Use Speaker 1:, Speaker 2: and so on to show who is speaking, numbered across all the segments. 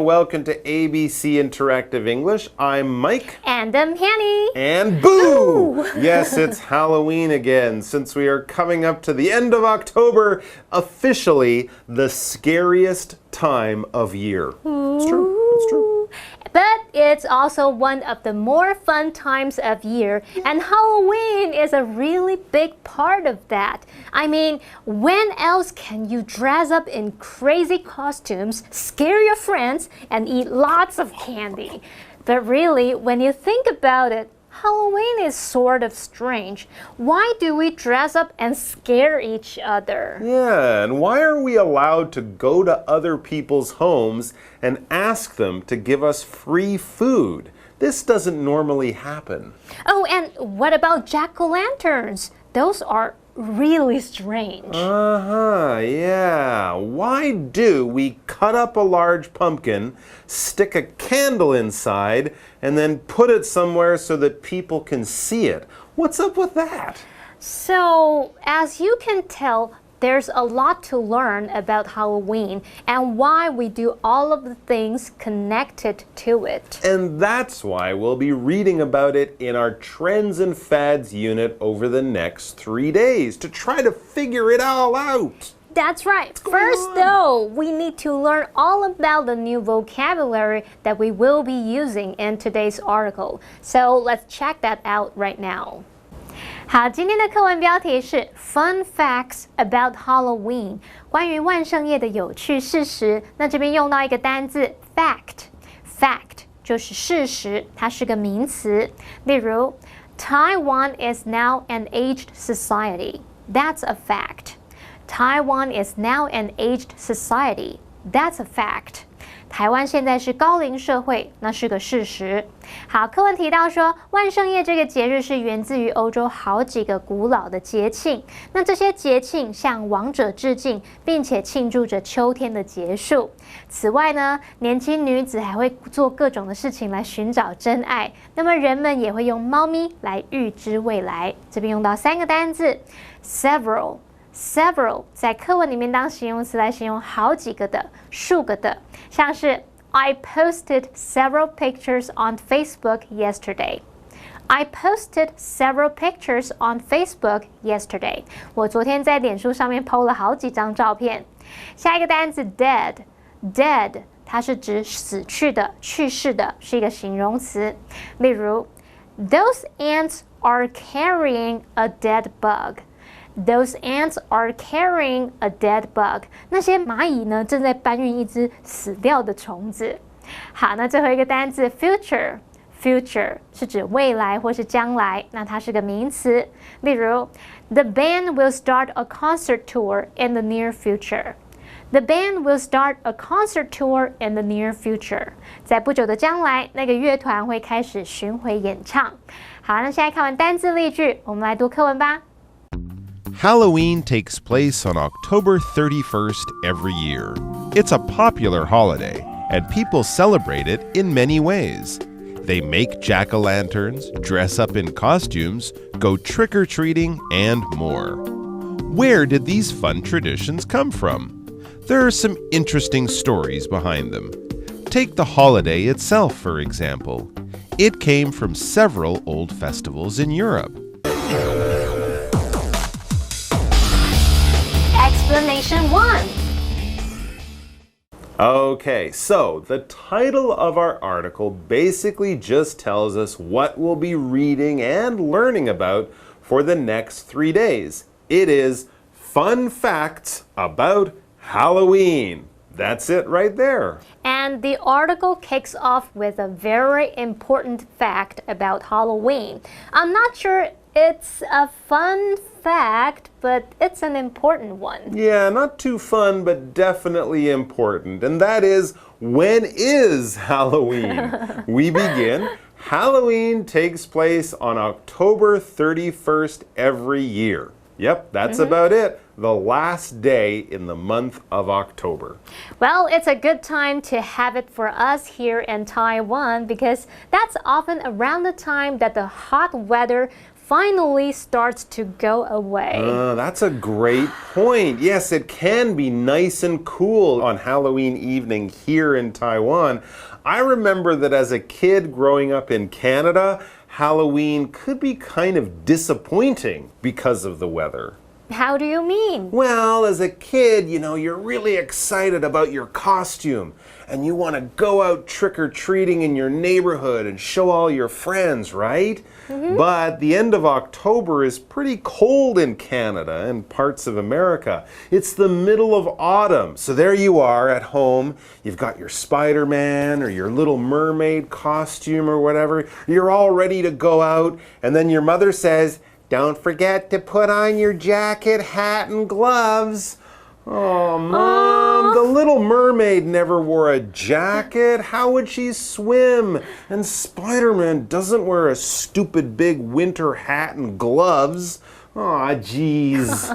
Speaker 1: and welcome to ABC Interactive English. I'm Mike.
Speaker 2: And I'm Penny.
Speaker 1: And boo! Yes, it's Halloween again. Since we are coming up to the end of October, officially the scariest time of year. It's true. It's true.
Speaker 2: But it's also one of the more fun times of year, and Halloween is a really big part of that. I mean, when else can you dress up in crazy costumes, scare your friends, and eat lots of candy? But really, when you think about it, Halloween is sort of strange. Why do we dress up and scare each other?
Speaker 1: Yeah, and why are we allowed to go to other people's homes and ask them to give us free food? This doesn't normally happen.
Speaker 2: Oh, and what about jack-o'-lanterns? Those are really strange.
Speaker 1: Yeah. Why do we cut up a large pumpkin, stick a candle inside, and then put it somewhere so that people can see it? What's up with that?
Speaker 2: So, as you can tell, there's a lot to learn about Halloween and why we do all of the things connected to it.
Speaker 1: And that's why we'll be reading about it in our Trends and Fads unit over the next 3 days to try to figure it all out.
Speaker 2: That's right. First, though, we need to learn all about the new vocabulary that we will be using in today's article. So let's check that out right now. 好，今天的课文标题是 Fun Facts About Halloween， 关于万圣夜的有趣事实。那这边用到一个单字 fact，fact 就是事实，它是个名词。例如 Taiwan is now an aged society. That's a fact. Taiwan is now an aged society. That's a fact. 台湾现在是高龄社会，那是个事实。好，课文提到说，万圣夜这个节日是源自于欧洲好几个古老的节庆。那这些节庆向亡者致敬，并且庆祝着秋天的结束。此外呢，年轻女子还会做各种的事情来寻找真爱。那么人们也会用猫咪来预知未来。这边用到3个单字 ，several 在课文里面当形容词来形容好几个的、数个的，像是 I posted several pictures on Facebook yesterday. I posted several pictures on Facebook yesterday. 我昨天在脸书上面 po 了好几张照片。下一个单词 dead 它是指死去的、去世的，是一个形容词。例如 Those ants are carrying a dead bug.Those ants are carrying a dead bug. 那些蚂蚁呢，正在搬运一只死掉的虫子。好，那最后一个单字 future 是指未来或是将来，那它是个名词。例如 The band will start a concert tour in the near future. The band will start a concert tour in the near future. 在不久的将来，那个乐团会开始巡回演唱。好，那现在看完单字例句，我们来读课文吧。
Speaker 3: Halloween takes place on October 31st every year. It's a popular holiday, and people celebrate it in many ways. They make jack-o'-lanterns, dress up in costumes, go trick-or-treating, and more. Where did these fun traditions come from? There are some interesting stories behind them. Take the holiday itself, for example. It came from several old festivals in Europe.
Speaker 2: Explanation 1.
Speaker 1: Okay, so the title of our article basically just tells us what we'll be reading and learning about for the next 3 days. It is Fun Facts About Halloween. That's it right there.
Speaker 2: And the article kicks off with a very important fact about Halloween. I'm not sure it's a fun fact, but it's an important one.
Speaker 1: Yeah, not too fun, but definitely important. And that is, when is Halloween? We begin. Halloween takes place on October 31st every year. Yep, that's about it. The last day in the month of October.
Speaker 2: Well, it's a good time to have it for us here in Taiwan because that's often around the time that the hot weather finally starts to go away.
Speaker 1: That's a great point. Yes, it can be nice and cool on Halloween evening here in Taiwan. I remember that as a kid growing up in Canada, Halloween could be kind of disappointing because of the weather.
Speaker 2: How do you mean?
Speaker 1: Well, as a kid, you're really excited about your costume and you want to go out trick-or-treating in your neighborhood and show all your friends, right? But the end of October is pretty cold in Canada and parts of America. It's the middle of autumn. So there you are at home. You've got your Spider-Man or your Little Mermaid costume or whatever. You're all ready to go out, and then your mother says, "Don't forget to put on your jacket, hat, and gloves." Oh, Mom, the Little Mermaid never wore a jacket. How would she swim? And Spider-Man doesn't wear a stupid big winter hat and gloves. Aw, jeez.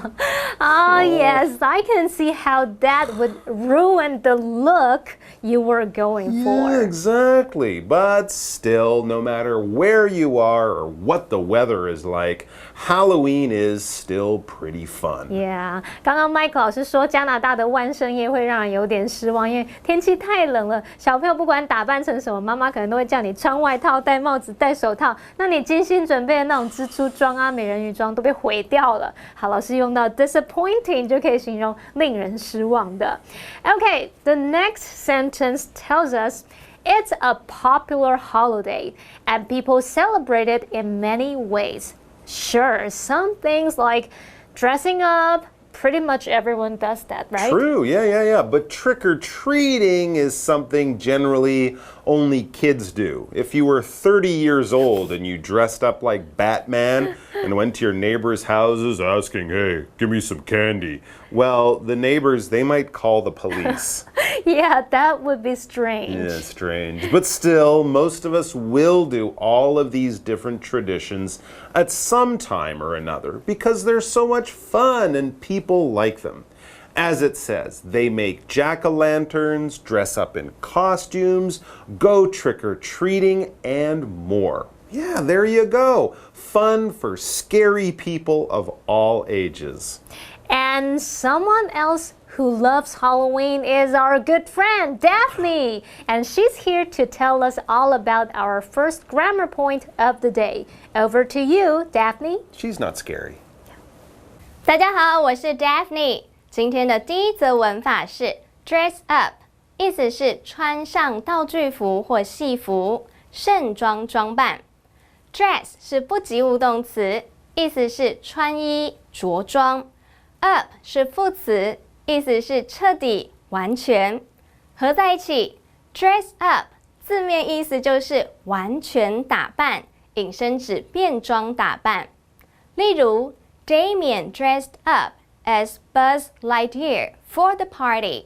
Speaker 2: Yes, I can see how that would ruin the look you were going for.
Speaker 1: Yeah, exactly. But still, no matter where you are or what the weather is like, Halloween is still pretty fun.
Speaker 2: Yeah， 刚刚 Mike 老师说加拿大的万圣夜会让人有点失望，因为天气太冷了，小朋友不管打扮成什么，妈妈可能都会叫你穿外套、戴帽子、戴手套，那你精心准备的那种蜘蛛装啊、美人鱼装都被毁掉了。好，老师用到 disappointing 就可以形容令人失望的。Okay, the next sentence tells us it's a popular holiday and people celebrate it in many ways. Sure, some things like dressing up, pretty much everyone does that, right?
Speaker 1: True, yeah. But trick-or-treating is something generally only kids do. If you were 30 years old and you dressed up like Batman and went to your neighbors' houses asking, "Hey, give me some candy," well, the neighbors, they might call the police.
Speaker 2: Yeah, that would be strange.
Speaker 1: Yeah, strange. But still, most of us will do all of these different traditions at some time or another because they're so much fun and people like them. As it says, they make jack-o'-lanterns, dress up in costumes, go trick-or-treating, and more. Yeah, there you go. Fun for scary people of all ages.
Speaker 2: And someone else who loves Halloween is our good friend, Daphne. And she's here to tell us all about our first grammar point of the day. Over to you, Daphne.
Speaker 1: She's not scary.
Speaker 4: 大家好，我是 Daphne。今天的第一则文法是 dress up， 意思是穿上道具服或戏服，盛装装扮。dress 是不及物动词，意思是穿衣、着装。up 是副词，意思是彻底、完全。合在一起 dress up 字面意思就是完全打扮，引申指变装打扮。例如 Damien dressed up as Buzz Lightyear for the party.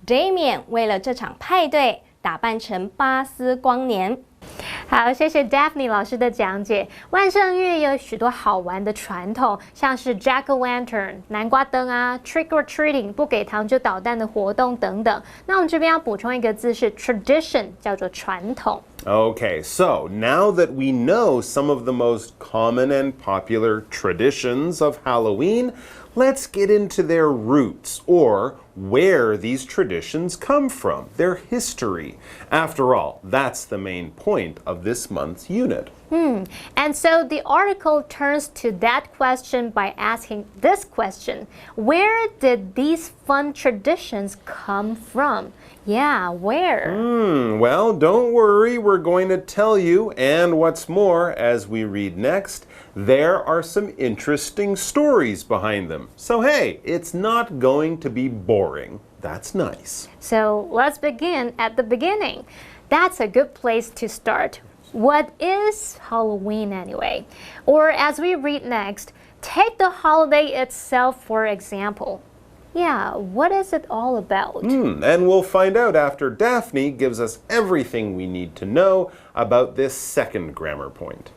Speaker 4: Damien 为了这场派对打扮成巴斯光年。
Speaker 2: 好，谢谢 Daphne 老师的讲解。万圣夜有许多好玩的传统，像是 Jack-o'-lantern 南瓜灯啊 ，Trick or Treating 不给糖就捣蛋的活动等等。那我们这边要补充一个字是 tradition， 叫做传统。
Speaker 1: Okay, so now that we know some of the most common and popular traditions of Halloween, let's get into their roots, or where these traditions come from, their history. After all, that's the main point of this month's unit.
Speaker 2: And so the article turns to that question by asking this question: where did these fun traditions come from? Yeah, where?
Speaker 1: Well, don't worry, we're going to tell you, and what's more, as we read next, there are some interesting stories behind them. So hey, it's not going to be boring. That's nice.
Speaker 2: So let's begin at the beginning. That's a good place to start. What is Halloween anyway? Or as we read next, take the holiday itself for example. Yeah, what is it all about?
Speaker 1: And we'll find out after Daphne gives us everything we need to know about this second grammar point.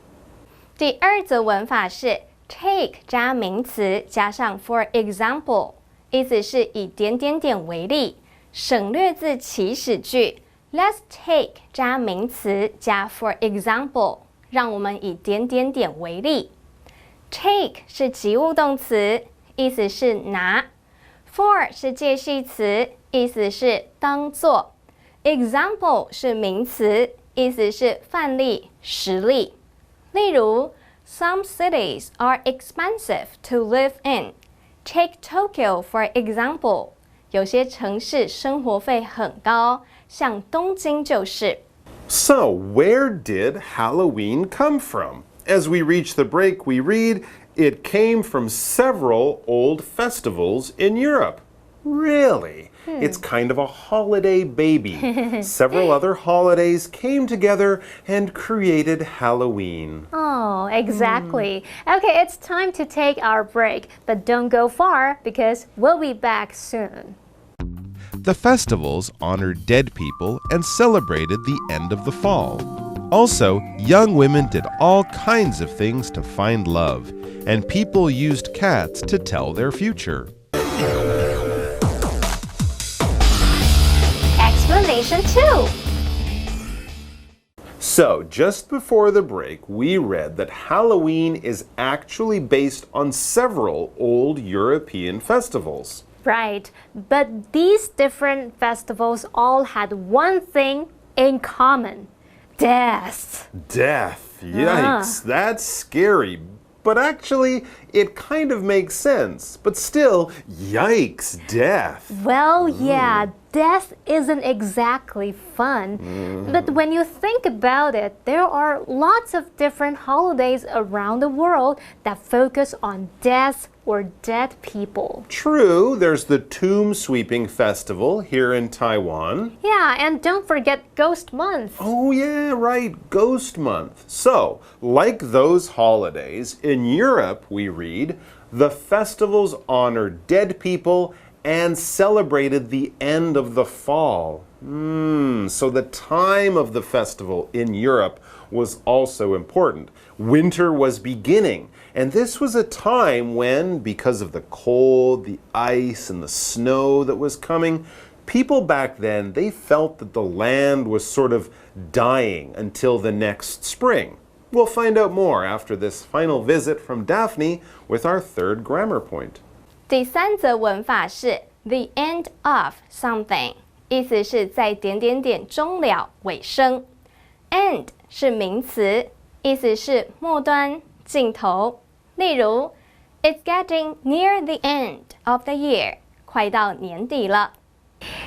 Speaker 4: 第二则文法是 take 加名词加上 for example， 意思是以点点点为例，省略字祈使句。Let's take 加名词加 for example， 让我们以点点点为例。Take 是及物动词，意思是拿。For 是介系词，意思是当作。Example 是名词，意思是范例、实例。例如 Some cities are expensive to live in. Take Tokyo for example. 有些城市生活费很高，像东京就是。
Speaker 1: So, where did Halloween come from? As we reach the break, we read, it came from several old festivals in Europe. Really? It's kind of a holiday baby. Several other holidays came together and created Halloween.
Speaker 2: Oh, exactly. Okay, it's time to take our break, but don't go far because we'll be back soon.
Speaker 3: The festivals honored dead people and celebrated the end of the fall. Also, young women did all kinds of things to find love, and people used cats to tell their future.
Speaker 2: Explanation 2.
Speaker 1: So, just before the break, we read that Halloween is actually based on several old European festivals.
Speaker 2: Right, but these different festivals all had one thing in common. Death.
Speaker 1: Death. Yikes, that's scary. But actually, it kind of makes sense. But still, yikes, death.
Speaker 2: Well, yeah, death isn't exactly fun. But when you think about it, there are lots of different holidays around the world that focus on death or dead people.
Speaker 1: True, there's the Tomb Sweeping Festival here in Taiwan.
Speaker 2: Yeah, and don't forget Ghost Month.
Speaker 1: Oh, yeah, right, Ghost Month. So, like those holidays, in Europe, we read, the festivals honored dead people and celebrated the end of the fall. So the time of the festival in Europe was also important. Winter was beginning, and this was a time when, because of the cold, the ice, and the snow that was coming, people back then, they felt that the land was sort of dying until the next spring. We'll find out more after this final visit from Daphne with our third grammar point.
Speaker 4: 第三则文法是 the end of something， 意思是在点点点终了尾声。end 是名词，意思是末端尽头。例如 It's getting near the end of the year， 快到年底了。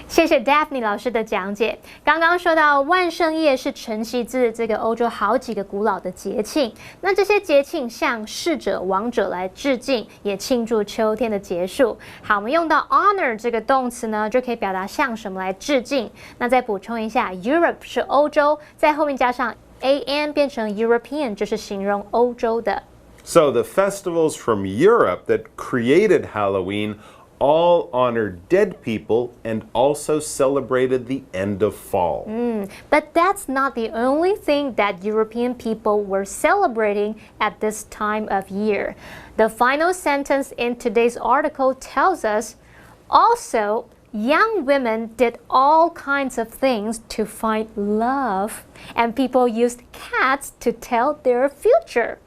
Speaker 2: 谢谢 Daphne 老师的讲解。刚刚说到万圣夜是承袭自这个欧洲好几个古老的节庆，那这些节庆向逝者亡者来致敬，也庆祝秋天的结束。好，我们用到 honor 这个动词呢，就可以表达向什么来致敬。那再补充一下 Europe 是欧洲，在后面加上 an 变成 European， 就是形容欧洲的。
Speaker 1: So the festivals from Europe that created Halloween all honored dead people and also celebrated the end of fall.
Speaker 2: But that's not the only thing that European people were celebrating at this time of year. The final sentence in today's article tells us, also, young women did all kinds of things to find love, and people used cats to tell their future.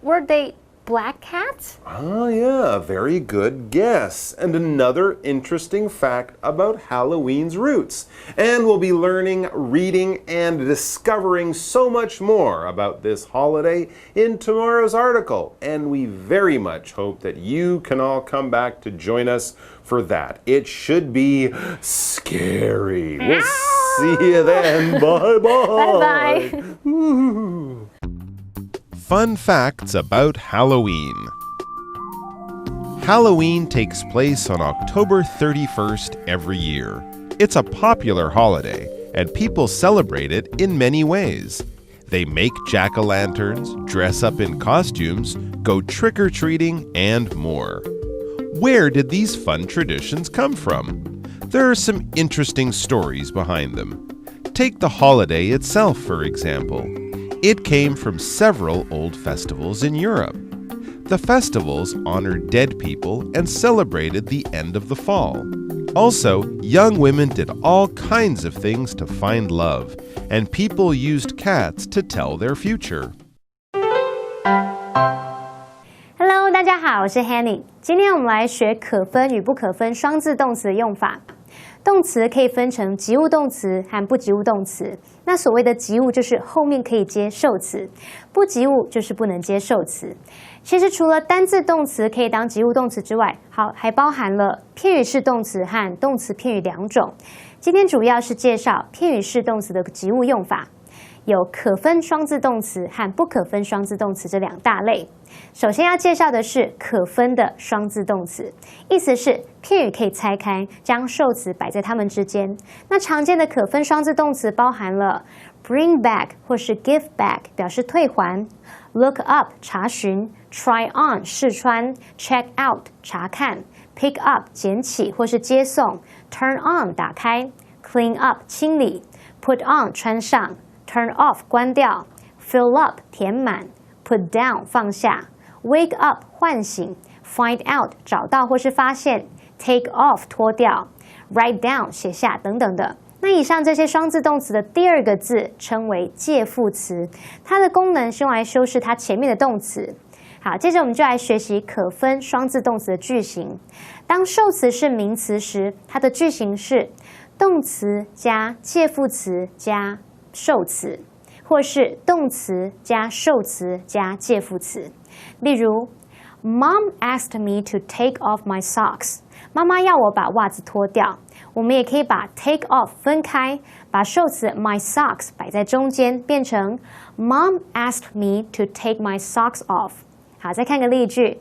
Speaker 2: Were they black cats?
Speaker 1: Oh, yeah, very good guess. And another interesting fact about Halloween's roots. And we'll be learning, reading, and discovering so much more about this holiday in tomorrow's article. And we very much hope that you can all come back to join us for that. It should be scary. We'll see you then. Bye-bye.
Speaker 2: Bye-bye.
Speaker 3: Fun facts about Halloween. Halloween takes place on October 31st every year. It's a popular holiday, and people celebrate it in many ways. They make jack-o'-lanterns, dress up in costumes, go trick-or-treating, and more. Where did these fun traditions come from? There are some interesting stories behind them. Take the holiday itself, for example. It came from several old festivals in Europe. The festivals honored dead people and celebrated the end of the fall. Also, young women did all kinds of things to find love, and people used cats to tell their future.
Speaker 2: 好，我是 Hanny。今天我们来学可分与不可分双字动词的用法。动词可以分成及物动词和不及物动词。那所谓的及物就是后面可以接受词，不及物就是不能接受词。其实除了单字动词可以当及物动词之外，还包含了片语式动词和动词片语两种。今天主要是介绍片语式动词的及物用法。有可分双字动词和不可分双字动词这两大类。首先要介绍的是可分的双字动词，意思是片语可以拆开，将受词摆在它们之间。那常见的可分双字动词包含了 bring back 或是 give back 表示退还， look up 查询， try on 试穿， check out 查看， pick up 捡起或是接送， turn on 打开， clean up 清理， put on 穿上，Turn off 关掉， fill up 填满， put down 放下， wake up 唤醒， find out 找到或是发现， take off 脱掉， write down 写下等等的。那以上这些双字动词的第二个字称为介副词，它的功能是用来修饰它前面的动词。好，接着我们就来学习可分双字动词的句型。当受词是名词时，它的句型是动词加介副词加受词，或是动词加受词加介副词。例如 Mom asked me to take off my socks. 妈妈要我把袜子脱掉。我们也可以把 take off 分开，把受词 my socks 摆在中间，变成 Mom asked me to take my socks off. 好，再看个例句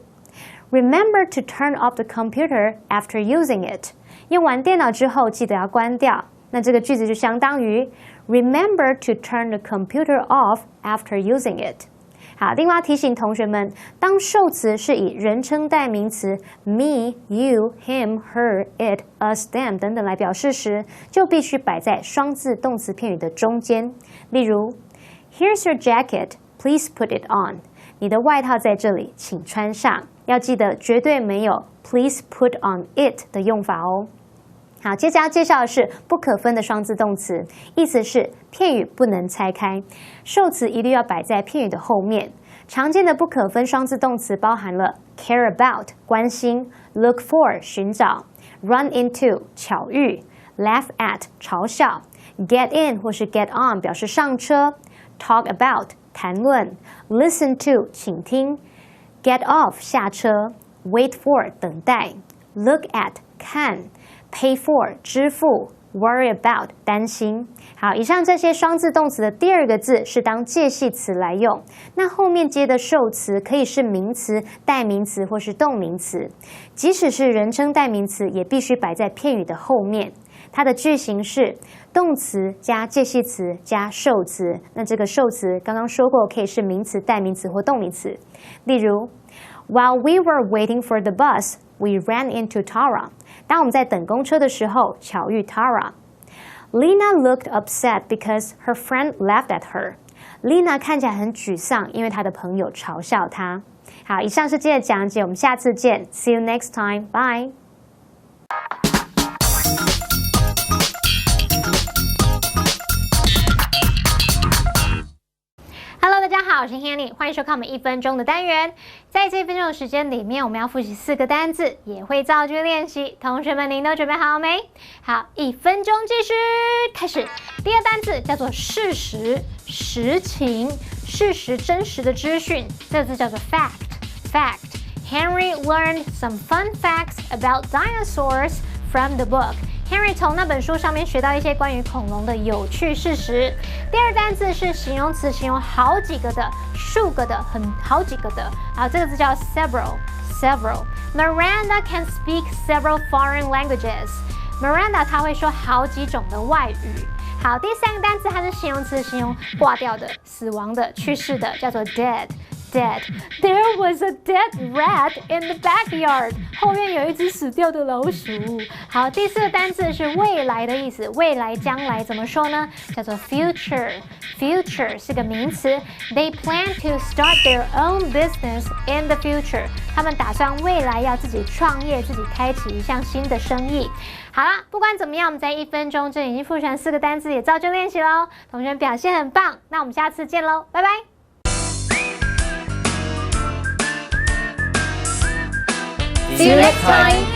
Speaker 2: Remember to turn off the computer after using it. 用完电脑之后记得要关掉。那这个句子就相当于 Remember to turn the computer off after using it. 好，另外要提醒同学们，当受词是以人称代名词 me, you, him, her, it, us, them 等等来表示时，就必须摆在双字动词片语的中间。例如 Here's your jacket, please put it on. 你的外套在这里，请穿上。要记得绝对没有 please put on it 的用法哦。好，接着要介绍的是不可分的双字动词，意思是片语不能拆开，受词一律要摆在片语的后面。常见的不可分双字动词包含了 care about 关心， look for 寻找， run into 巧遇， laugh at 嘲笑， get in 或是 get on 表示上车， talk about 谈论， listen to 倾听， get off 下车， wait for 等待， look at 看，pay for 支付， worry about 担心。好，以上这些双字动词的第二个字是当介系词来用，那后面接的受词可以是名词、代名词或是动名词，即使是人称代名词也必须摆在片语的后面。它的句型是动词加介系词加受词，那这个受词刚刚说过可以是名词、代名词或动名词。例如While we were waiting for the bus, we ran into Tara. 当我们在等公车的时候，巧遇 Tara. Lena looked upset because her friend laughed at her. Lena 看起来很沮丧，因为她的朋友嘲笑她。好，以上是今天的讲解，我们下次见。See you next time. Bye. Hello， 大家好，我是 Hanny， 欢迎收看我们1分钟的单元。在这1分钟的时间里面，我们要复习4个单字，也会造句练习。同学们，您都准备好没？好，1分钟计时开始。第二单字叫做事实、实情、事实、真实的资讯，这个字叫做 fact。Henry learned some fun facts about dinosaurs from the book.Henry 从那本书上面学到一些关于恐龙的有趣事实。第二单字是形容词，形容好几个的、数个的、好几个的。好，这个字叫 several。Miranda can speak several foreign languages. Miranda 她会说好几种的外语。好，第三个单词它是形容词，形容挂掉的、死亡的、去世的，叫做 dead。There was a dead rat in the backyard. 后面有一只死掉的老鼠。好，第四个单字是未来的意思，未来、将来怎么说呢？叫做 future。Future 是个名词。They plan to start their own business in the future. 他们打算未来要自己创业，自己开启一项新的生意。好啦，不管怎么样，我们在1分钟就已经复习完4个单字，也造句练习喽。同学们表现很棒，那我们下次见喽，拜拜。
Speaker 4: See you next time.